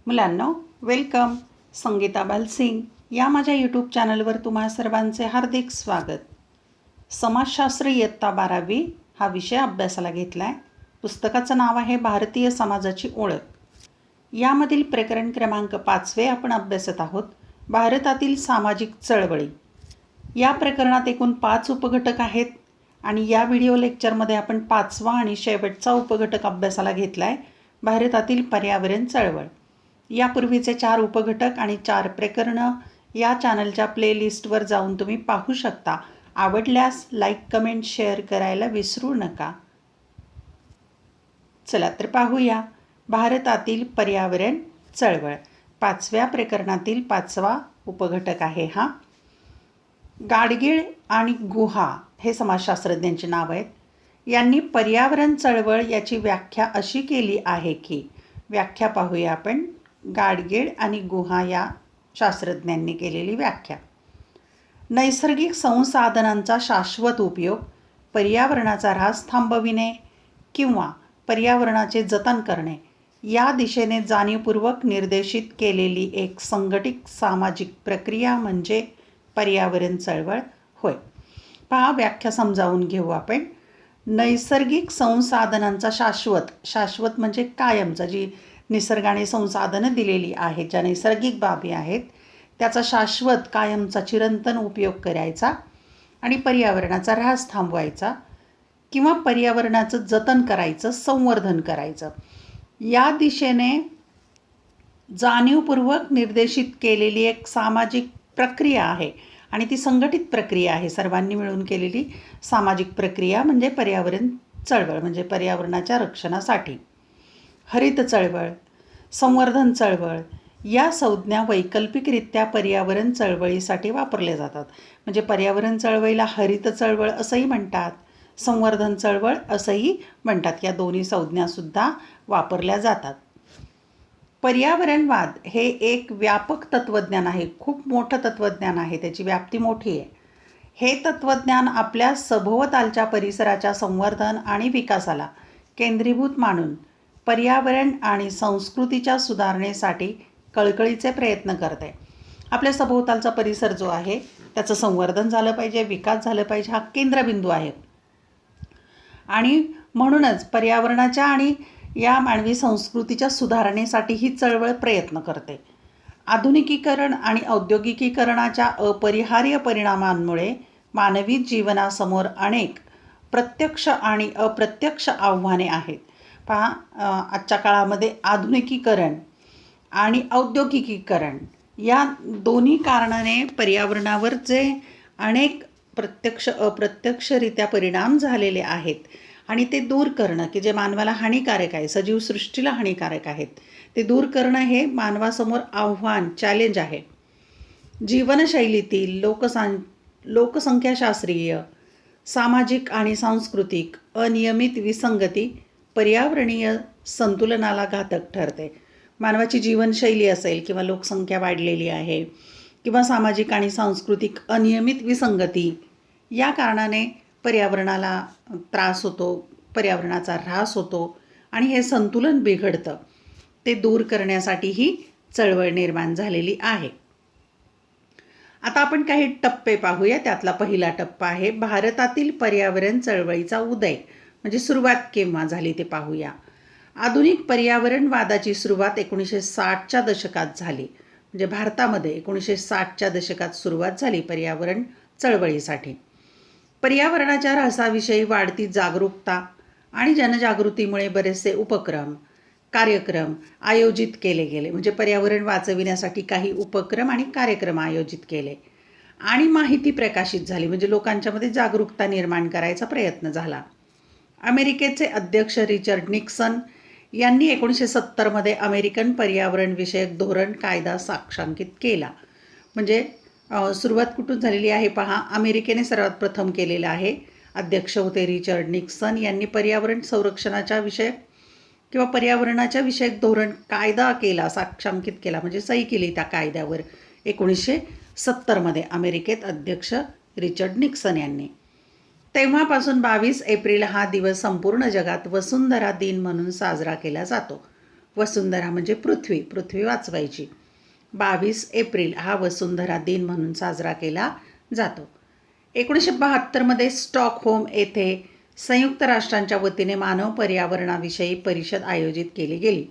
मुलांनो, वेलकम. संगीता बालसिंग या माझ्या यूट्यूब चॅनलवर तुम्हा सर्वांचे हार्दिक स्वागत. समाजशास्त्र इयत्ता 12वी हा विषय अभ्यासाला घेतला आहे. पुस्तकाचं नाव आहे भारतीय समाजाची ओळख. यामधील प्रकरण क्रमांक 5 आपण अभ्यासत आहोत, भारतातील सामाजिक चळवळी. या प्रकरणात एकूण 5 उपघटक आहेत आणि या व्हिडिओ लेक्चरमध्ये आपण 5वा आणि शेवटचा उपघटक अभ्यासाला घेतला आहे, भारतातील पर्यावरण चळवळ. यापूर्वीचे 4 उपघटक आणि 4 प्रकरणं या चॅनलच्या प्लेलिस्टवर जाऊन तुम्ही पाहू शकता. आवडल्यास लाईक, कमेंट, शेअर करायला विसरू नका. चला तर पाहूया. भारतातील पर्यावरण चळवळ 5व्या प्रकरणातील 5वा उपघटक आहे हा. गाडगीळ आणि गुहा हे समाजशास्त्रज्ञांची नाव आहेत. यांनी पर्यावरण चळवळ याची व्याख्या अशी केली आहे की, व्याख्या पाहूया आपण. गाडगीळ आणि गुहा या शास्त्रज्ञांनी केलेली व्याख्या. नैसर्गिक संसाधनांचा शाश्वत उपयोग, पर्यावरणाचा ऱ्हास थांबविणे किंवा पर्यावरणाचे जतन करणे या दिशेने जाणीवपूर्वक निर्देशित केलेली एक संघटित सामाजिक प्रक्रिया म्हणजे पर्यावरण चळवळ होय. पहा, व्याख्या समजावून घेऊ आपण. नैसर्गिक संसाधनांचा शाश्वत म्हणजे कायमचा, जी निसर्गाने संसाधनं दिलेली आहेत, ज्या नैसर्गिक बाबी आहेत त्याचा शाश्वत कायमचा चिरंतन उपयोग करायचा आणि पर्यावरणाचा ऱ्हास थांबवायचा किंवा पर्यावरणाचं जतन करायचं, संवर्धन करायचं या दिशेने जाणीवपूर्वक निर्देशित केलेली एक सामाजिक प्रक्रिया आहे आणि ती संघटित प्रक्रिया आहे. सर्वांनी मिळून केलेली सामाजिक प्रक्रिया म्हणजे पर्यावरण चळवळ, म्हणजे पर्यावरणाच्या रक्षणासाठी. हरित चळवळ, संवर्धन चळवळ या संज्ञा वैकल्पिकरित्या पर्यावरण चळवळीसाठी वापरल्या जातात. म्हणजे पर्यावरण चळवळीला हरित चळवळ असंही म्हणतात, संवर्धन चळवळ असंही म्हणतात. या दोन्ही संज्ञासुद्धा वापरल्या जातात. पर्यावरणवाद हे एक व्यापक तत्त्वज्ञान आहे, खूप मोठं तत्त्वज्ञान आहे, त्याची व्याप्ती मोठी आहे. हे तत्त्वज्ञान आपल्या सभोवतालच्या परिसराच्या संवर्धन आणि विकासाला केंद्रीभूत मानून पर्यावरण आणि संस्कृतीच्या सुधारणेसाठी कळकळीचे प्रयत्न करते. आपल्या सभोवतालचा परिसर जो आहे त्याचं संवर्धन झालं पाहिजे, विकास झालं पाहिजे, हा केंद्रबिंदू आहे. आणि म्हणूनच पर्यावरणाच्या आणि या मानवी संस्कृतीच्या सुधारणेसाठी ही चळवळ प्रयत्न करते. आधुनिकीकरण आणि औद्योगिकीकरणाच्या अपरिहार्य परिणामांमुळे मानवी जीवनासमोर अनेक प्रत्यक्ष आणि अप्रत्यक्ष आव्हाने आहेत. पहा, आजच्या काळामध्ये आधुनिकीकरण आणि औद्योगिकीकरण या दोन्ही कारणाने पर्यावरणावर जे अनेक प्रत्यक्ष अप्रत्यक्षरित्या परिणाम झालेले आहेत आणि ते दूर करणं, की जे मानवाला हानिकारक आहे, सजीव सृष्टीला हानिकारक आहेत, ते दूर करणं हे मानवासमोर आव्हान, चॅलेंज आहे. जीवनशैलीतील लोकसंख्याशास्त्रीय, सामाजिक आणि सांस्कृतिक अनियमित विसंगती पर्यावरणीय संतुलनाला घातक ठरते. मानवाची जीवनशैली असेल किंवा लोकसंख्या वाढलेली आहे किंवा सामाजिक आणि सांस्कृतिक अनियमित विसंगती या कारणाने पर्यावरणाला त्रास होतो, पर्यावरणाचा ऱ्हास होतो आणि हे संतुलन बिघडतं. ते दूर करण्यासाठी ही चळवळ निर्माण झालेली आहे. आता आपण काही टप्पे पाहूया. त्यातला पहिला टप्पा आहे भारतातील पर्यावरण चळवळीचा उदय, म्हणजे सुरुवात केव्हा झाली ते पाहूया. आधुनिक पर्यावरणवादाची सुरुवात 1960च्या दशकात झाली. म्हणजे भारतामध्ये 1960च्या दशकात सुरुवात झाली पर्यावरण चळवळीसाठी. पर्यावरणाच्या ऱ्हासाविषयी वाढती जागरूकता आणि जनजागृतीमुळे बरेचसे उपक्रम, कार्यक्रम आयोजित केले गेले. म्हणजे पर्यावरण वाचविण्यासाठी काही उपक्रम आणि कार्यक्रम आयोजित केले आणि माहिती प्रकाशित झाली, म्हणजे लोकांच्यामध्ये जागरूकता निर्माण करायचा प्रयत्न झाला. अमेरिकेचे अध्यक्ष रिचर्ड निक्सन यांनी 1970मध्ये अमेरिकन पर्यावरणविषयक धोरण कायदा साक्षांकित केला. म्हणजे सुरुवात कुठून झालेली आहे पहा, अमेरिकेने सर्वात प्रथम केलेलं आहे. अध्यक्ष होते रिचर्ड निक्सन. यांनी पर्यावरण संरक्षणाच्या विषयक किंवा पर्यावरणाच्या विषयक धोरण कायदा केला, साक्षांकित केला, म्हणजे सही केली त्या कायद्यावर 1970मध्ये अमेरिकेत अध्यक्ष रिचर्ड निक्सन यांनी. तेव्हापासून 22 एप्रिल हा दिवस संपूर्ण जगात वसुंधरा दिन म्हणून साजरा केला जातो. वसुंधरा म्हणजे पृथ्वी, पृथ्वी वाचवायची. 22 एप्रिल हा वसुंधरा दिन म्हणून साजरा केला जातो. 1972मध्ये स्टॉकहोम येथे संयुक्त राष्ट्रांच्या वतीने मानव पर्यावरणाविषयी परिषद आयोजित केली गेली.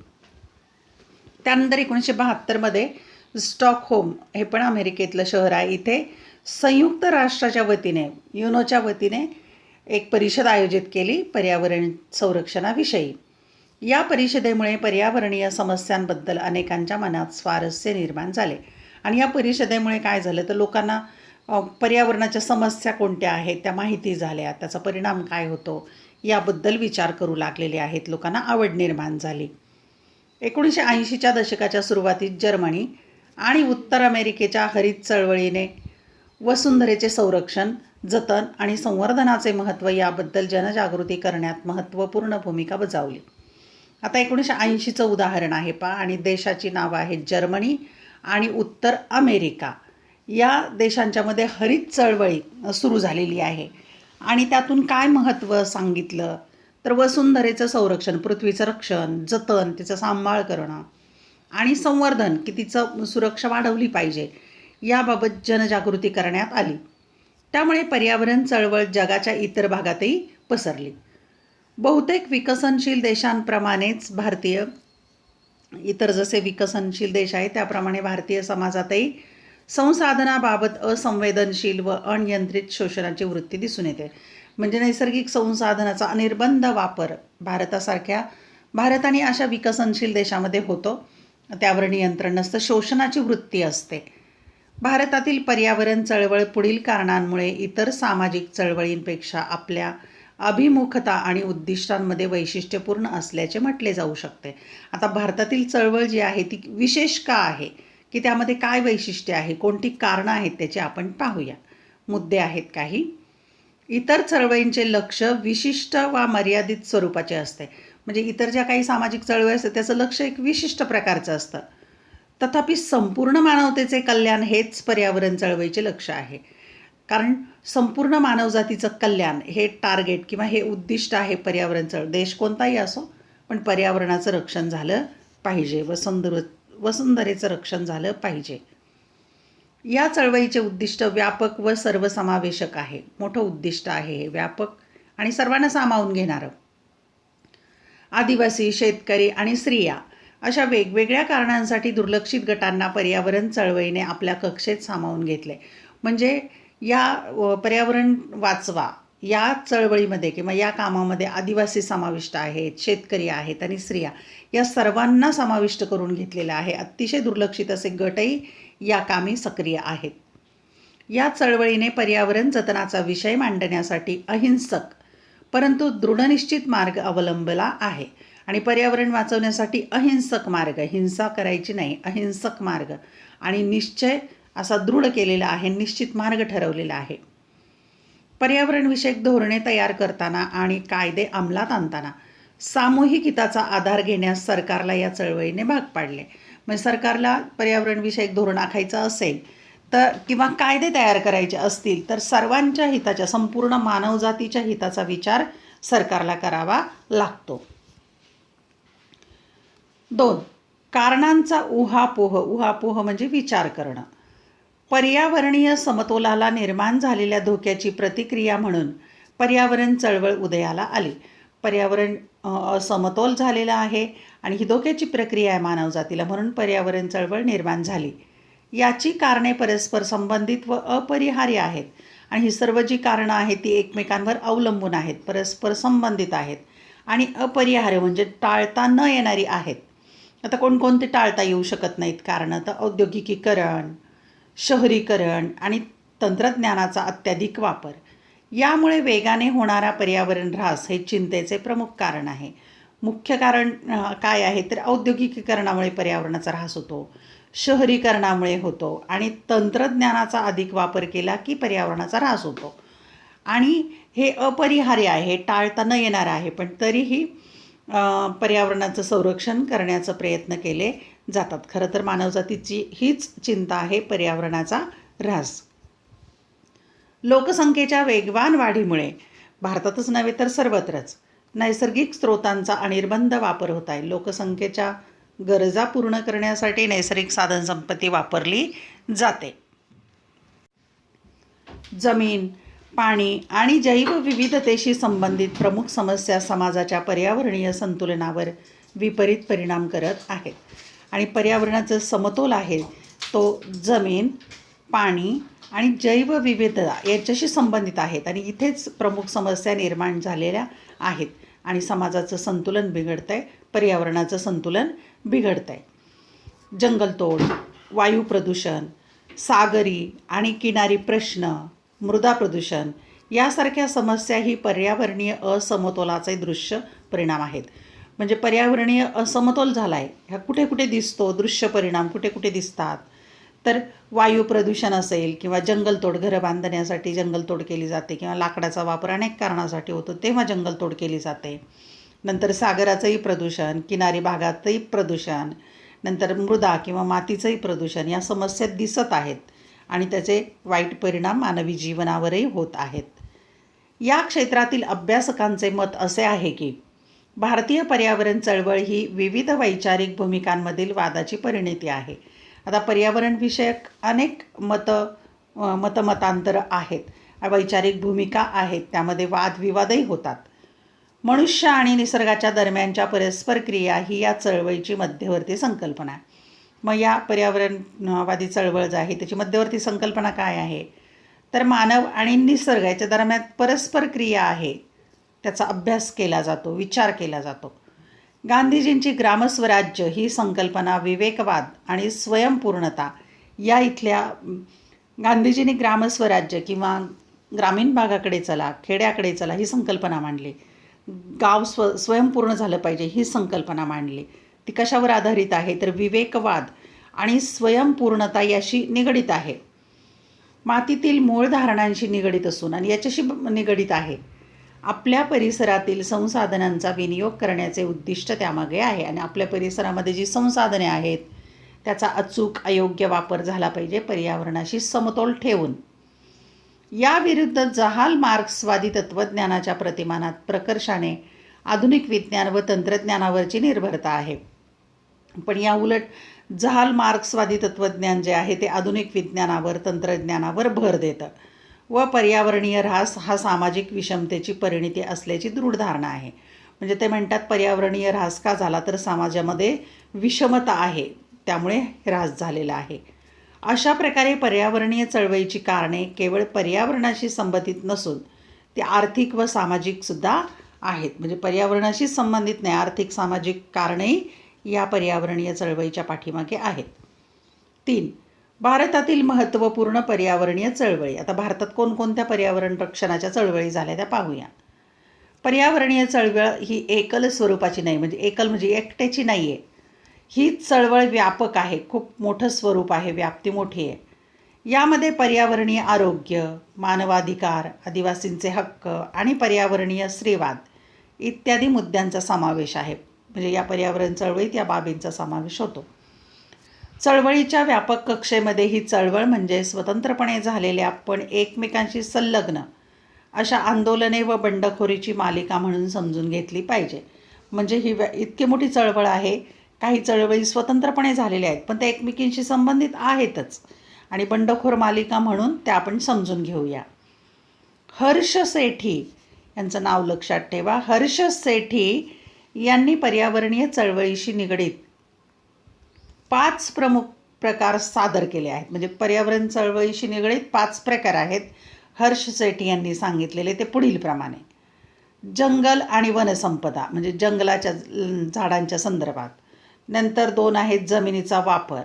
त्यानंतर 1972मध्ये स्टॉकहोम हे पण अमेरिकेतलं शहर आहे, इथे संयुक्त राष्ट्राच्या वतीने युनोच्या वतीने एक परिषद आयोजित केली पर्यावरण संरक्षणाविषयी. या परिषदेमुळे पर्यावरणीय समस्यांबद्दल अनेकांच्या मनात स्वारस्य निर्माण झाले आणि या परिषदेमुळे काय झालं तर लोकांना पर्यावरणाच्या समस्या कोणत्या आहेत त्या माहिती झाल्या, त्याचा परिणाम काय होतो याबद्दल विचार करू लागलेले आहेत, लोकांना आवड निर्माण झाली. 1980च्या दशकाच्या सुरुवातीत जर्मनी आणि उत्तर अमेरिकेच्या हरित चळवळीने वसुंधरेचे संरक्षण, जतन आणि संवर्धनाचे महत्त्व याबद्दल जनजागृती करण्यात महत्त्वपूर्ण भूमिका बजावली. आता 1980चं उदाहरण आहे पहा, आणि देशाची नावं आहेत जर्मनी आणि उत्तर अमेरिका. या देशांच्यामध्ये हरित चळवळी सुरू झालेली आहे आणि त्यातून काय महत्त्व सांगितलं तर वसुंधरेचं संरक्षण, पृथ्वीचं रक्षण, जतन, तिचं सांभाळ करणं आणि संवर्धन की तिचं सुरक्षा वाढवली पाहिजे याबाबत जनजागृती करण्यात आली. त्यामुळे पर्यावरण चळवळ जगाच्या इतर भागातही पसरली. बहुतेक विकसनशील देशांप्रमाणेच इतर जसे विकसनशील देश आहेत त्याप्रमाणे भारतीय समाजातही संसाधनाबाबत असंवेदनशील व अनियंत्रित शोषणाची वृत्ती दिसून येते. म्हणजे नैसर्गिक संसाधनाचा अनिर्बंध वापर भारत आणि अशा विकसनशील देशामध्ये होतो, त्यावर नियंत्रण नसतं, शोषणाची वृत्ती असते. भारतातील पर्यावरण चळवळ पुढील कारणांमुळे इतर सामाजिक चळवळींपेक्षा आपल्या अभिमुखता आणि उद्दिष्टांमध्ये वैशिष्ट्यपूर्ण असल्याचे म्हटले जाऊ शकते. आता भारतातील चळवळ जी आहे ती विशेष का आहे की त्यामध्ये काय वैशिष्ट्य आहे, कोणती कारणं आहेत त्याचे आपण पाहूया. मुद्दे आहेत काही. इतर चळवळींचे लक्ष विशिष्ट वा मर्यादित स्वरूपाचे असते. म्हणजे इतर ज्या काही सामाजिक चळवळी असतात त्याचं लक्ष एक विशिष्ट प्रकारचं असतं. तथापि संपूर्ण मानवतेचे कल्याण हेच पर्यावरण चळवळीचे लक्ष आहे. कारण संपूर्ण मानवजातीचं कल्याण हे टार्गेट किंवा हे उद्दिष्ट आहे पर्यावरण चळवळ. देश कोणताही असो पण पर्यावरणाचं रक्षण झालं पाहिजे, वसुंधरेचं रक्षण झालं पाहिजे. या चळवळीचे उद्दिष्ट व्यापक व सर्वसमावेशक आहे. मोठं उद्दिष्ट आहे हे, व्यापक आणि सर्वांना सामावून घेणारं. आदिवासी, शेतकरी आणि स्त्रिया अशा वेगवेगळ्या कारणांसाठी दुर्लक्षित गटांना पर्यावरण चळवळीने आपल्या कक्षेत सामावून घेतले. म्हणजे या पर्यावरण वाचवा या चळवळीमध्ये किंवा या कामामध्ये आदिवासी समाविष्ट आहेत, शेतकरी आहेत आणि स्त्रिया या सर्वांना समाविष्ट करून घेतलेलं आहे. अतिशय दुर्लक्षित असे गटही या कामी सक्रिय आहेत. या चळवळीने पर्यावरण जतनाचा विषय मांडण्यासाठी अहिंसक परंतु दृढनिश्चित मार्ग अवलंबला आहे आणि पर्यावरण वाचवण्यासाठी अहिंसक मार्ग, हिंसा करायची नाही, अहिंसक मार्ग आणि निश्चय असा दृढ केलेला आहे, निश्चित मार्ग ठरवलेला आहे. पर्यावरणविषयक धोरणे तयार करताना आणि कायदे अंमलात आणताना सामूहिक हिताचा आधार घेण्यास सरकारला या चळवळीने भाग पाडले. म्हणजे सरकारला पर्यावरणविषयक धोरण आखायचं असेल तर किंवा कायदे तयार करायचे असतील तर सर्वांच्या हिताच्या, संपूर्ण मानवजातीच्या हिताचा विचार सरकारला करावा लागतो. 2. कारणांचा उहापोह म्हणजे विचार करणं. पर्यावरणीय समतोलाला निर्माण झालेल्या धोक्याची प्रतिक्रिया म्हणून पर्यावरण चळवळ उदयाला आली. पर्यावरण असमतोल झालेला आहे आणि ही धोक्याची प्रक्रिया आहे मानवजातीला, म्हणून पर्यावरण चळवळ निर्माण झाली. याची कारणे परस्पर संबंधित व अपरिहार्य आहेत आणि ही सर्व जी कारणं आहेत ती एकमेकांवर अवलंबून आहेत, परस्पर संबंधित आहेत आणि अपरिहार्य म्हणजे टाळता न येणारी आहेत. आता कोणकोणते टाळता येऊ शकत नाहीत कारणं तर औद्योगिकीकरण, शहरीकरण आणि तंत्रज्ञानाचा अत्याधिक वापर. यामुळे वेगाने होणारा पर्यावरण ऱ्हास हे चिंतेचे प्रमुख कारण आहे. मुख्य कारण काय आहे तर औद्योगिकीकरणामुळे पर्यावरणाचा ऱ्हास होतो, शहरीकरणामुळे होतो आणि तंत्रज्ञानाचा अधिक वापर केला की पर्यावरणाचा ऱ्हास होतो. आणि हे अपरिहार्य आहे, हे टाळता न येणार आहे, पण तरीही पर्यावरणाचं संरक्षण करण्याचा प्रयत्न केले जातात. खरं तर मानवजातीची हीच चिंता आहे, पर्यावरणाचा ऱ्हास. लोकसंख्येच्या वेगवान वाढीमुळे भारतातच नव्हे तर सर्वत्रच नैसर्गिक स्रोतांचा अनिर्बंध वापर होत आहे. लोकसंख्येच्या गरजा पूर्ण करण्यासाठी नैसर्गिक साधनसंपत्ती वापरली जाते. जमीन, पाणी आणि जैवविविधतेशी संबंधित प्रमुख समस्या समाजाच्या पर्यावरणीय संतुलनावर विपरीत परिणाम करत आहेत. आणि पर्यावरणाचा समतोल आहे तो जमीन, पाणी आणि जैवविविधता याच्याशी संबंधित आहेत. आणि इथेच प्रमुख समस्या निर्माण झालेल्या आहेत आणि समाजाचं संतुलन बिघडतं आहे, पर्यावरणाचं संतुलन बिघडतं आहे. जंगलतोड, वायू प्रदूषण, सागरी आणि किनारी प्रश्न, मृदा प्रदूषण यासारख्या समस्या ही पर्यावरणीय असमतोलाचे दृश्य परिणाम आहेत. म्हणजे पर्यावरणीय असमतोल झाला आहे, ह्या कुठे कुठे दिसतो, दृश्य परिणाम कुठे कुठे दिसतात. तर वायू प्रदूषण असेल किंवा जंगलतोड, घरं बांधण्यासाठी जंगलतोड केली जाते किंवा लाकडाचा वापर अनेक कारणासाठी होतो तेव्हा जंगलतोड केली जाते. नंतर सागराचंही प्रदूषण, किनारी भागातही प्रदूषण, नंतर मृदा किंवा मातीचंही प्रदूषण या समस्या दिसत आहेत आणि त्याचे वाईट परिणाम मानवी जीवनावरही होत आहेत. या क्षेत्रातील अभ्यासकांचे मत असे आहे की भारतीय पर्यावरण चळवळ ही विविध वैचारिक भूमिकांमधील वादाची परिणती आहे. आता पर्यावरणविषयक अनेक मतमतांतरं आहेत, वैचारिक भूमिका आहेत, त्यामध्ये वादविवादही होतात. मनुष्य आणि निसर्गाच्या दरम्यानच्या परस्पर क्रिया ही या चळवळीची मध्यवर्ती संकल्पना आहे. मग या पर्यावरणवादी चळवळ जी आहे त्याची मध्यवर्ती संकल्पना काय आहे, तर मानव आणि निसर्ग याच्या दरम्यान परस्पर क्रिया आहे, त्याचा अभ्यास केला जातो, विचार केला जातो. गांधीजींची ग्रामस्वराज्य ही संकल्पना विवेकवाद आणि स्वयंपूर्णता या इथल्या गांधीजींनी ग्रामस्वराज्य किंवा ग्रामीण भागाकडे चला, खेड्याकडे चला ही संकल्पना मांडली. गाव स्वयंपूर्ण झालं पाहिजे ही संकल्पना मांडली. ती कशावर आधारित आहे, तर विवेकवाद आणि स्वयंपूर्णता याशी निगडीत आहे. मातीतील मूळ धारणांशी निगडीत असून आणि याच्याशी निगडीत आहे. आपल्या परिसरातील संसाधनांचा विनियोग करण्याचे उद्दिष्ट त्यामागे आहे आणि आपल्या परिसरामध्ये जी संसाधने आहेत त्याचा अचूक अयोग्य वापर झाला पाहिजे पर्यावरणाशी समतोल ठेवून. याविरुद्ध जहाल मार्क्सवादी तत्त्वज्ञानाच्या प्रतिमानात प्रकर्षाने आधुनिक विज्ञान व तंत्रज्ञानावरची निर्भरता आहे. पण या उलट जहाल मार्क्सवादी तत्त्वज्ञान जे आहे ते आधुनिक विज्ञानावर, तंत्रज्ञानावर भर देतं व पर्यावरणीय ऱ्हास हा सामाजिक विषमतेची परिणती असल्याची दृढ धारणा आहे. म्हणजे ते म्हणतात पर्यावरणीय ऱ्हास का झाला, तर समाजामध्ये विषमता आहे त्यामुळे ऱ्हास झालेला आहे. अशा प्रकारे पर्यावरणीय चळवळीची कारणे केवळ पर्यावरणाशी संबंधित नसून ती आर्थिक व सामाजिकसुद्धा आहेत. म्हणजे पर्यावरणाशी संबंधित नाही, आर्थिक सामाजिक कारणेही या पर्यावरणीय चळवळीच्या पाठीमागे आहेत. 3. भारतातील महत्त्वपूर्ण पर्यावरणीय चळवळी. आता भारतात कोणकोणत्या पर्यावरण रक्षणाच्या चळवळी झाल्या त्या पाहूया. पर्यावरणीय चळवळ ही एकल स्वरूपाची नाही, म्हणजे एकल म्हणजे एकट्याची नाही आहे. ही चळवळ व्यापक आहे, खूप मोठं स्वरूप आहे, व्याप्ती मोठी आहे. यामध्ये पर्यावरणीय आरोग्य, मानवाधिकार, आदिवासींचे हक्क आणि पर्यावरणीय स्त्रीवाद इत्यादी मुद्द्यांचा समावेश आहे. म्हणजे या पर्यावरण चळवळीत या बाबींचा समावेश होतो. चळवळीच्या व्यापक कक्षेमध्ये ही चळवळ म्हणजे स्वतंत्रपणे झालेल्या पण एकमेकांशी संलग्न अशा आंदोलने व बंडखोरीची मालिका म्हणून समजून घेतली पाहिजे. म्हणजे ही इतकी मोठी चळवळ आहे, काही चळवळी स्वतंत्रपणे झालेल्या आहेत पण त्या एकमेकींशी संबंधित आहेतच आणि बंडखोर मालिका म्हणून त्या आपण समजून घेऊया. हर्ष सेठी यांचं नाव लक्षात ठेवा. हर्ष सेठी यांनी पर्यावरणीय चळवळीशी निगडीत 5 प्रमुख प्रकार सादर केले आहेत. म्हणजे पर्यावरण चळवळीशी निगडीत 5 प्रकार आहेत हर्ष सेठी यांनी सांगितलेले. ते पुढील प्रमाणे: जंगल आणि वनसंपदा म्हणजे जंगलाच्या झाडांच्या संदर्भात. नंतर 2 आहेत जमिनीचा वापर.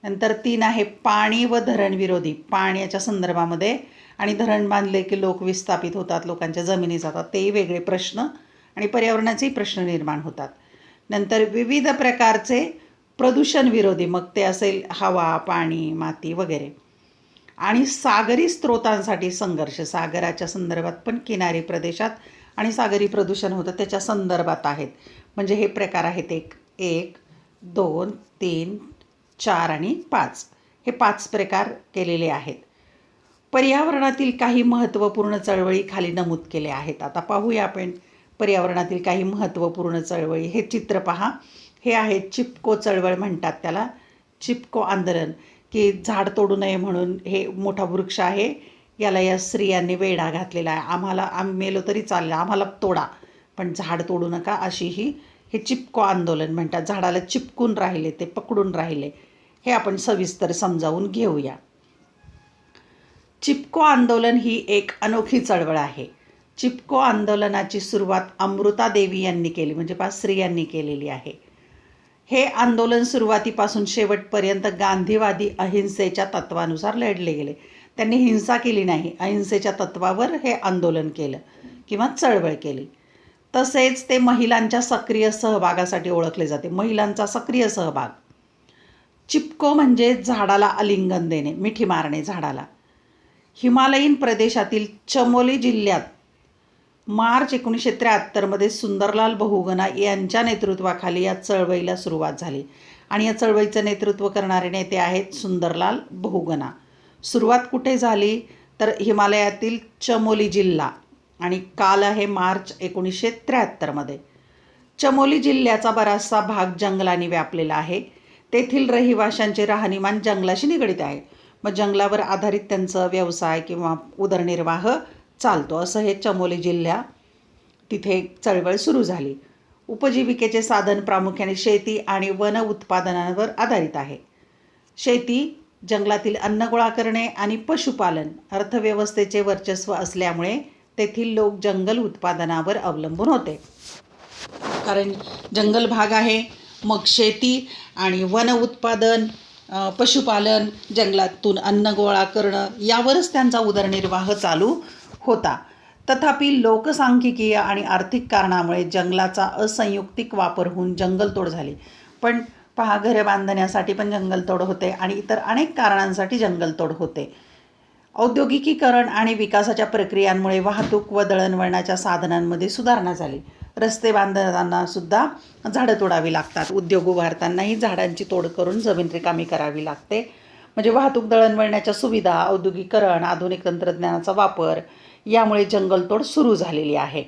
नंतर 3 आहे पाणी व धरण विरोधी, पाण्याच्या संदर्भामध्ये. आणि धरण बांधले की लोक विस्थापित होतात, लोकांच्या जमिनी जातात, तेही वेगळे प्रश्न आणि पर्यावरणाचेही प्रश्न निर्माण होतात. नंतर विविध प्रकारचे प्रदूषण विरोधी, मग ते असेल हवा, पाणी, माती वगैरे. आणि सागरी स्रोतांसाठी संघर्ष, सागराच्या संदर्भात पण किनारी प्रदेशात आणि सागरी प्रदूषण होतं त्याच्या संदर्भात आहेत. म्हणजे हे प्रकार आहेत 1, 2, 3, 4 आणि 5. हे 5 प्रकार केलेले आहेत. पर्यावरणातील काही महत्त्वपूर्ण चळवळी खाली नमूद केल्या आहेत. आता पाहूया आपण पर्यावरणातील काही महत्त्वपूर्ण चळवळी. हे चित्र पहा, हे आहे चिपको चळवळ म्हणतात त्याला, चिपको आंदोलन, की झाड तोडू नये म्हणून हे मोठा वृक्ष आहे, याला या स्त्रियांनी वेढा घातलेला आहे, आम्ही मेलो तरी चालेल, आम्हाला तोडा पण झाड तोडू नका, अशी हे चिपको आंदोलन म्हणतात. झाडाला चिपकून राहिले, ते पकडून राहिले. हे आपण सविस्तर समजावून घेऊया. चिपको आंदोलन ही एक अनोखी चळवळ आहे. चिपको आंदोलनाची सुरुवात अमृता देवी यांनी केली, म्हणजे स्त्रियांनी केलेली आहे. हे आंदोलन सुरुवातीपासून शेवटपर्यंत गांधीवादी अहिंसेच्या तत्वानुसार लढले गेले. त्यांनी हिंसा केली नाही, अहिंसेच्या तत्वावर हे आंदोलन केलं किंवा चळवळ केली. तसेच ते महिलांच्या सक्रिय सहभागासाठी ओळखले जाते, महिलांचा सक्रिय सहभाग. चिपको म्हणजे झाडाला आलिंगन देणे, मिठी मारणे झाडाला. हिमालयीन प्रदेशातील चमोली जिल्ह्यात मार्च 1973 सुंदरलाल बहुगुणा यांच्या नेतृत्वाखाली या चळवळीला सुरुवात झाली आणि या चळवळीचं नेतृत्व करणारे नेते आहेत सुंदरलाल बहुगुणा. सुरुवात कुठे झाली तर हिमालयातील चमोली जिल्हा, आणि काल आहे मार्च 1973. चमोली जिल्ह्याचा बराचसा भाग जंगलाने व्यापलेला आहे. तेथील रहिवाशांचे राहणीमान जंगलाशी निगडीत आहे. मग जंगलावर आधारित त्यांचा व्यवसाय किंवा उदरनिर्वाह चालतो. असं हे चमोली जिल्हा, तिथे चळवळ सुरू झाली. उपजीविकेचे साधन प्रामुख्याने शेती आणि वन उत्पादनांवर आधारित आहे. शेती, जंगलातील अन्न गोळा करणे आणि पशुपालन अर्थव्यवस्थेचे वर्चस्व असल्यामुळे तेथील लोक जंगल उत्पादनावर अवलंबून होते. कारण जंगल भाग आहे, मग शेती आणि वन उत्पादन, पशुपालन, जंगलातून अन्न गोळा करणं, यावरच त्यांचा उदरनिर्वाह चालू होता. तथापि लोकसांख्यिकीय आणि आर्थिक कारणामुळे जंगलाचा असंयुक्तिक वापर होऊन जंगलतोड झाली. पण पहा, घरे बांधण्यासाठी पण जंगलतोड होते आणि इतर अनेक कारणांसाठी जंगलतोड होते. औद्योगिकीकरण आणि विकासाच्या प्रक्रियांमुळे वाहतूक व दळणवळणाच्या साधनांमध्ये सुधारणा झाली. रस्ते बांधताना सुद्धा झाडं तोडावी लागतात, उद्योग उभारतानाही झाडांची तोड करून जमीन रिकामी करावी लागते. म्हणजे वाहतूक दळणवळणाच्या सुविधा, औद्योगिकीकरण, आधुनिक तंत्रज्ञानाचा वापर, यामुळे जंगलतोड सुरू झालेली आहे.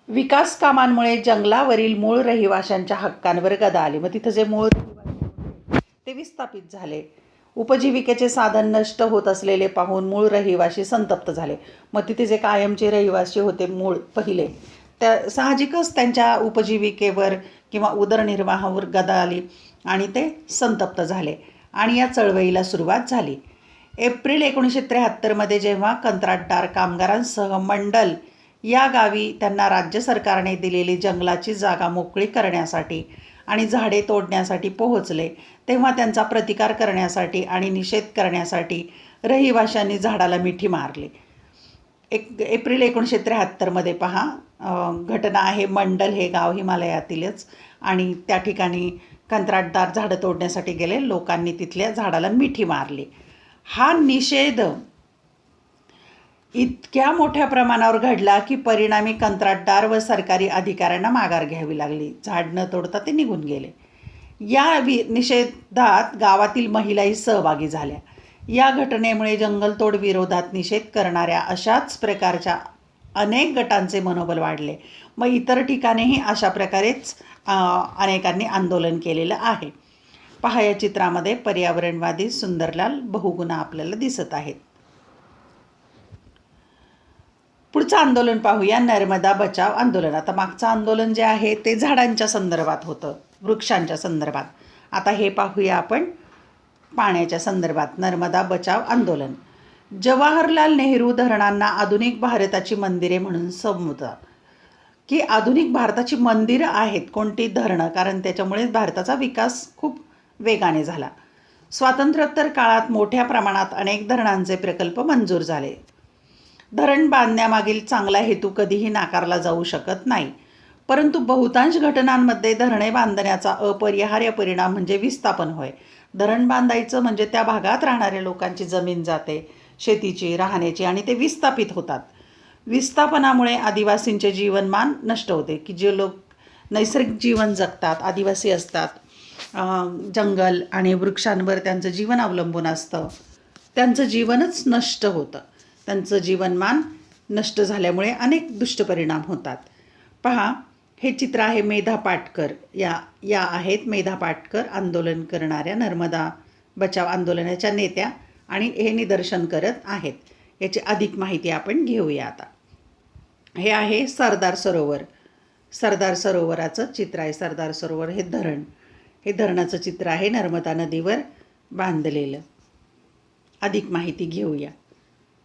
विकास कामांमुळे जंगलावरील मूळ रहिवाशांच्या हक्कांवर गदा आली. मग तिथं जे मूळ रहिवासी ते विस्थापित झाले. उपजीविकेचे साधन नष्ट होत असलेले पाहून मूळ रहिवासी संतप्त झाले. मग तिथे जे कायमचे रहिवासी होते मूळ पहिले, त्या साहजिकच त्यांच्या उपजीविकेवर किंवा उदरनिर्वाहावर गदा आली आणि ते संतप्त झाले आणि या चळवळीला सुरुवात झाली. एप्रिल 1973 जेव्हा कंत्राटदार कामगारांसह मंडल या गावी त्यांना राज्य सरकारने दिलेली जंगलाची जागा मोकळी करण्यासाठी आणि झाडे तोडण्यासाठी पोहोचले, तेव्हा त्यांचा प्रतिकार करण्यासाठी आणि निषेध करण्यासाठी रहिवाशांनी झाडाला मिठी मारली. एप्रिल 1973 पहा, घटना आहे. मंडल हे गाव हिमालयातीलच, आणि त्या ठिकाणी कंत्राटदार झाडं तोडण्यासाठी गेले, लोकांनी तिथल्या झाडाला मिठी मारली. हा निषेध इतक्या मोठ्या प्रमाणावर घडला की परिणामी कंत्राटदार व सरकारी अधिकाऱ्यांना माघार घ्यावी लागली. झाड न तोडता ते निघून गेले. या निषेधात गावातील महिलाही सहभागी झाल्या. या घटनेमुळे जंगलतोड विरोधात निषेध करणाऱ्या अशाच प्रकारच्या अनेक गटांचे मनोबल वाढले. मग इतर ठिकाणीही अशा प्रकारेच अनेकांनी आंदोलन केलेलं आहे. पहा, या चित्रामध्ये पर्यावरणवादी सुंदरलाल बहुगुणा आपल्याला दिसत आहेत. पुढचं आंदोलन पाहूया, नर्मदा बचाव आंदोलन. आता मागचं आंदोलन जे आहे ते झाडांच्या संदर्भात होतं, वृक्षांच्या संदर्भात. आता हे पाहूया आपण पाण्याच्या संदर्भात, नर्मदा बचाव आंदोलन. जवाहरलाल नेहरू धरणांना आधुनिक भारताची मंदिरे म्हणून संबोधतात, की आधुनिक भारताची मंदिरं आहेत कोणती? धरणं. कारण त्याच्यामुळे भारताचा विकास खूप वेगाने झाला. स्वातंत्र्योत्तर काळात मोठ्या प्रमाणात अनेक धरणांचे प्रकल्प मंजूर झाले. धरण बांधण्यामागील चांगला हेतू कधीही नाकारला जाऊ शकत नाही. परंतु बहुतांश घटनांमध्ये धरणे बांधण्याचा अपरिहार्य परिणाम म्हणजे विस्थापन होय. धरण बांधायचं म्हणजे त्या भागात राहणाऱ्या लोकांची जमीन जाते, शेतीची, राहण्याची, आणि ते विस्थापित होतात. विस्थापनामुळे आदिवासींचे जीवनमान नष्ट होते, की जे लोक नैसर्गिक जीवन जगतात, आदिवासी असतात, जंगल आणि वृक्षांवर त्यांचं जीवन अवलंबून असतं, त्यांचं जीवनच नष्ट होतं. त्यांचं जीवनमान नष्ट झाल्यामुळे अनेक दुष्टपरिणाम होतात. पहा, हे चित्र आहे मेधा पाटकर या आहेत मेधा पाटकर, आंदोलन करणाऱ्या नर्मदा बचाव आंदोलनाच्या नेत्या, आणि हे निदर्शन करत आहेत. याची अधिक माहिती आपण घेऊया आता. हे आहे सरदार सरोवर. सरदार सरोवराचं चित्र आहे. सरदार सरोवर हे धरणाचं चित्र आहे, नर्मदा नदीवर बांधलेलं. अधिक माहिती घेऊया.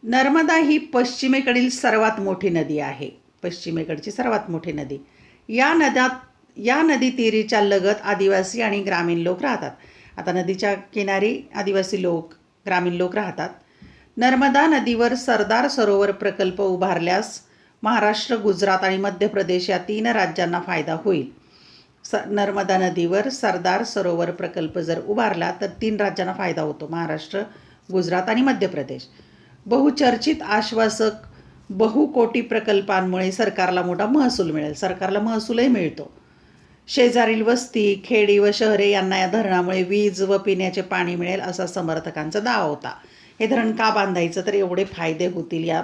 नर्मदा ही पश्चिमेकडील सर्वात मोठी नदी आहे. पश्चिमेकडची सर्वात मोठी नदी. या नदी तीरीच्या लगत आदिवासी आणि ग्रामीण लोक राहतात. आता नदीच्या किनारी आदिवासी लोक, ग्रामीण लोक राहतात. नर्मदा नदीवर सरदार सरोवर प्रकल्प उभारल्यास महाराष्ट्र, गुजरात आणि मध्य प्रदेश या 3 राज्यांना फायदा होईल. नर्मदा नदीवर सरदार सरोवर प्रकल्प जर उभारला तर 3 राज्यांना फायदा होतो, महाराष्ट्र, गुजरात आणि मध्य प्रदेश. बहुचर्चित आश्वासक बहुकोटी प्रकल्पांमुळे सरकारला मोठा महसूल मिळेल. सरकारला महसूलही मिळतो. शेजारील वस्ती, खेडी व शहरे यांना या धरणामुळे वीज व पिण्याचे पाणी मिळेल असा समर्थकांचा दावा होता. हे धरण का बांधायचं, तर एवढे फायदे होतील या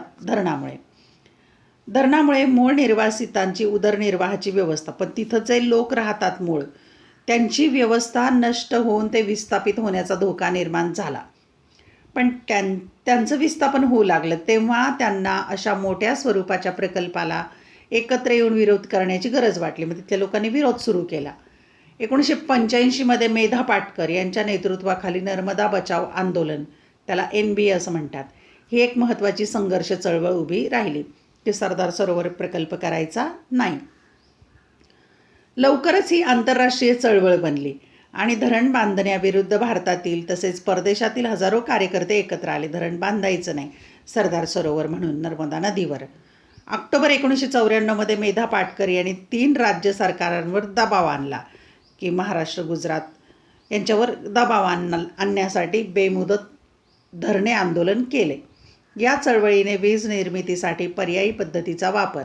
धरणामुळे मूळ निर्वासितांची उदरनिर्वाहाची व्यवस्था, पण तिथं जे लोक राहतात मूळ, त्यांची व्यवस्था नष्ट होऊन ते विस्थापित होण्याचा धोका निर्माण झाला. पण त्यांचं विस्थापन होऊ लागलं तेव्हा त्यांना अशा मोठ्या स्वरूपाच्या प्रकल्पाला एकत्र येऊन विरोध करण्याची गरज वाटली. मग तिथल्या लोकांनी विरोध सुरू केला. 1985 मेधा पाटकर यांच्या नेतृत्वाखाली नर्मदा बचाव आंदोलन, त्याला NB असं म्हणतात, ही एक महत्त्वाची संघर्ष चळवळ उभी राहिली की सरदार सरोवर प्रकल्प करायचा नाही. लवकरच ही आंतरराष्ट्रीय चळवळ बनली आणि धरण बांधण्याविरुद्ध भारतातील तसेच परदेशातील हजारो कार्यकर्ते एकत्र आले. धरण बांधायचं नाही सरदार सरोवर म्हणून नर्मदा नदीवर. ऑक्टोबर 1994 मेधा पाटकर यांनी 3 राज्य सरकारांवर दबाव आणला की महाराष्ट्र, गुजरात यांच्यावर दबाव आणण्यासाठी बेमुदत धरणे आंदोलन केले. या चळवळीने वीज निर्मितीसाठी पर्यायी पद्धतीचा वापर,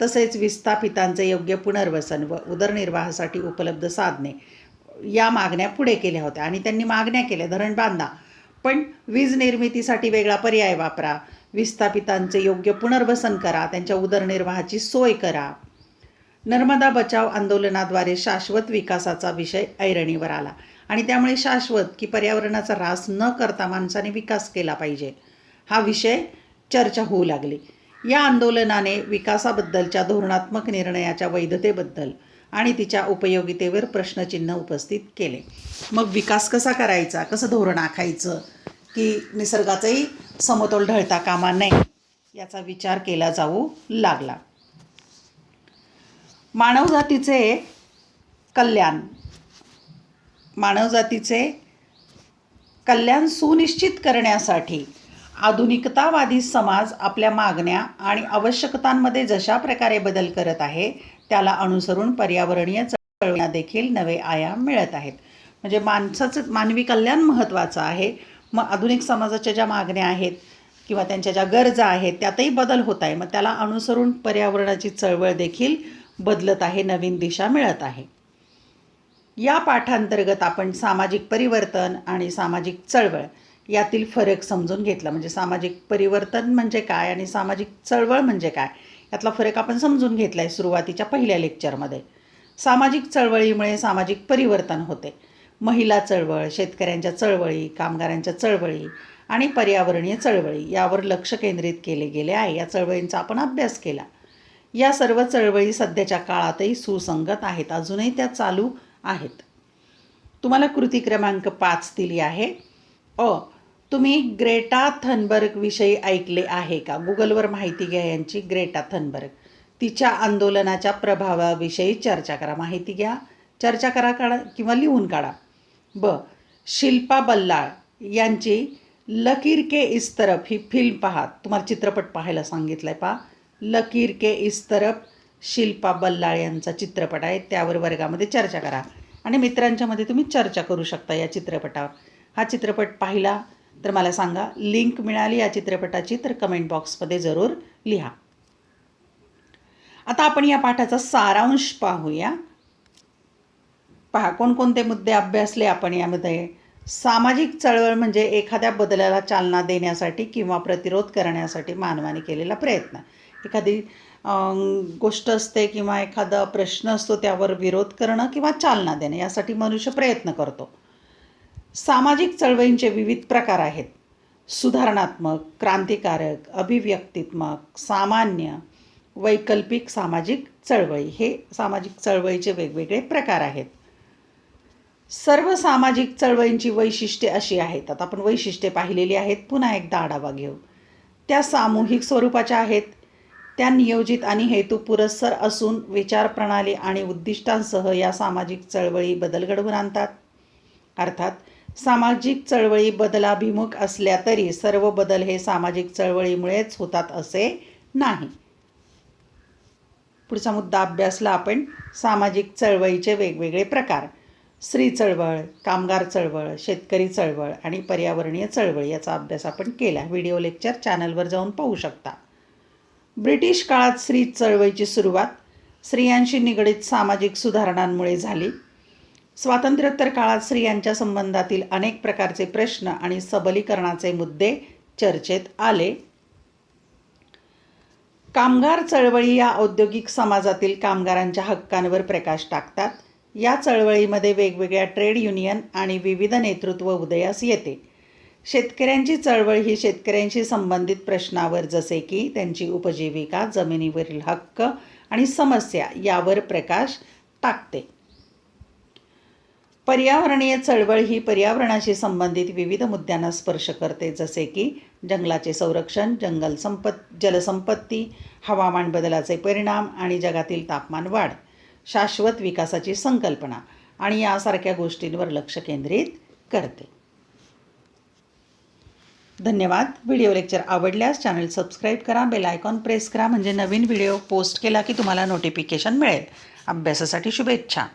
तसेच विस्थापितांचे योग्य पुनर्वसन व उदरनिर्वाहासाठी उपलब्ध साधने या मागण्या पुढे केल्या होत्या. आणि त्यांनी मागण्या केल्या, धरण बांधा, पण वीज निर्मितीसाठी वेगळा पर्याय वापरा, विस्थापितांचे योग्य पुनर्वसन करा, त्यांच्या उदरनिर्वाहाची सोय करा. नर्मदा बचाव आंदोलनाद्वारे शाश्वत विकासाचा विषय ऐरणीवर आला आणि त्यामुळे शाश्वत की पर्यावरणाचा ऱ्हास न करता माणसाने विकास केला पाहिजे हा विषय चर्चा होऊ लागली. या आंदोलनाने विकासाबद्दलच्या धोरणात्मक निर्णयाच्या वैधतेबद्दल आणि तिच्या उपयोगितेवर प्रश्नचिन्ह उपस्थित केले. मग विकास कसा करायचा, कसं धोरण आखायचं की निसर्गाचाही समतोल ढळता कामा नये याचा विचार केला जाऊ लागला. मानवजातीचे कल्याण सुनिश्चित करण्यासाठी आधुनिकतावादी समाज आपल्या मागण्या आणि आवश्यकतांमध्ये जशा प्रकारे बदल करत आहे त्याला अनुसरून पर्यावरणीय चळवळींना देखील नवे आयाम मिळत आहेत. म्हणजे मानवी कल्याण महत्त्वाचं आहे. मग आधुनिक समाजाच्या ज्या मागण्या आहेत किंवा त्यांच्या ज्या गरजा आहेत त्यातही बदल होत आहे. मग त्याला अनुसरून पर्यावरणाची चळवळ देखील बदलत आहे, नवीन दिशा मिळत आहे. या पाठांतर्गत आपण सामाजिक परिवर्तन आणि सामाजिक चळवळ यातील फरक समजून घेतला. म्हणजे सामाजिक परिवर्तन म्हणजे काय आणि सामाजिक चळवळ म्हणजे काय यातला फरक आपण समजून घेतला आहे सुरुवातीच्या पहिल्या लेक्चरमध्ये. सामाजिक चळवळीमुळे सामाजिक परिवर्तन होते. महिला चळवळ, शेतकऱ्यांच्या चळवळी, कामगारांच्या चळवळी आणि पर्यावरणीय चळवळी यावर लक्ष केंद्रित केले गेले आहे. या चळवळींचा आपण अभ्यास केला. या सर्व चळवळी सध्याच्या काळातही सुसंगत आहेत, अजूनही त्या चालू आहेत. तुम्हाला कृती क्रमांक 5 दिली आहे. तुम्ही ग्रेटा थनबर्ग विषयी ऐकले आहे का? गुगलवर माहिती घ्या यांची. ग्रेटा थनबर्ग, तिच्या आंदोलनाच्या प्रभावाविषयी चर्चा करा. माहिती घ्या, चर्चा करा किंवा लिहून काढा. शिल्पा बल्लाळ यांची लकीर के इस तरफ ही फिल्म पहा. तुम्हाला चित्रपट पाहायला सांगितलं आहे, पहा. लकीर के इस तरफ शिल्पा बल्लाळ यांचा चित्रपट आहे, त्यावर वर्गामध्ये चर्चा करा आणि मित्रांच्यामध्ये तुम्ही चर्चा करू शकता या चित्रपटावर. हा चित्रपट पाहिला तर मला सांगा. लिंक मिळाली या चित्रपटाची तर कमेंट बॉक्समध्ये जरूर लिहा. आता आपण या पाठाचा सारांश पाहूया. पहा, कोणकोणते मुद्दे अभ्यासले आपण यामध्ये. सामाजिक चळवळ म्हणजे एखाद्या बदलाला चालना देण्यासाठी किंवा प्रतिरोध करण्यासाठी मानवाने केलेला प्रयत्न. एखादी गोष्ट असते किंवा एखादा प्रश्न असतो त्यावर विरोध करणं किंवा चालना देणं यासाठी मनुष्य प्रयत्न करतो. सामाजिक चळवळींचे विविध प्रकार आहेत. सुधारणात्मक, क्रांतिकारक, अभिव्यक्तित्मक, सामान्य, वैकल्पिक सामाजिक चळवळी हे सामाजिक चळवळीचे वेगवेगळे प्रकार आहेत. सर्व सामाजिक चळवळींची वैशिष्ट्ये अशी आहेत. आता आपण वैशिष्ट्ये पाहिलेली आहेत, पुन्हा एकदा आढावा घेऊ. त्या सामूहिक स्वरूपाच्या आहेत. त्या नियोजित आणि हेतुपुरस्सर असून विचारप्रणाली आणि उद्दिष्टांसह या सामाजिक चळवळी बदल घडवून आणतात. अर्थात सामाजिक चळवळी बदलाभिमुख असल्या तरी सर्व बदल हे सामाजिक चळवळीमुळेच होतात असे नाही. पुढचा मुद्दा अभ्यासला आपण. सामाजिक चळवळीचे वेगवेगळे प्रकार. स्त्री चळवळ, कामगार चळवळ, शेतकरी चळवळ आणि पर्यावरणीय चळवळ याचा अभ्यास आपण केला. व्हिडिओ लेक्चर चॅनलवर जाऊन पाहू शकता. ब्रिटिश काळात स्त्री चळवळीची सुरुवात स्त्रियांशी निगडीत सामाजिक सुधारणांमुळे झाली. स्वातंत्र्योत्तर काळात स्त्रियांच्या संबंधातील अनेक प्रकारचे प्रश्न आणि सबलीकरणाचे मुद्दे चर्चेत आले. कामगार चळवळी या औद्योगिक समाजातील कामगारांच्या हक्कांवर प्रकाश टाकतात. या चळवळीमध्ये वेगवेगळ्या ट्रेड युनियन आणि विविध नेतृत्व उदयास येते. शेतकऱ्यांची चळवळ ही शेतकऱ्यांशी संबंधित प्रश्नावर जसे की त्यांची उपजीविका, जमिनीवरील हक्क आणि समस्या यावर प्रकाश टाकते. पर्यावरणीय चळवळ ही पर्यावरणाशी संबंधित विविध मुद्द्यांना स्पर्श करते, जसे की जंगलाचे संरक्षण, जलसंपत्ती, हवामान बदलाचे परिणाम आणि जगातील तापमान वाढ, शाश्वत विकासाची संकल्पना आणि यासारख्या गोष्टींवर लक्ष केंद्रित करते. धन्यवाद. व्हिडिओ लेक्चर आवडल्यास चॅनल सबस्क्राईब करा, बेल आयकॉन प्रेस करा म्हणजे नवीन व्हिडिओ पोस्ट केला की तुम्हाला नोटिफिकेशन मिळेल. अभ्यासासाठी शुभेच्छा.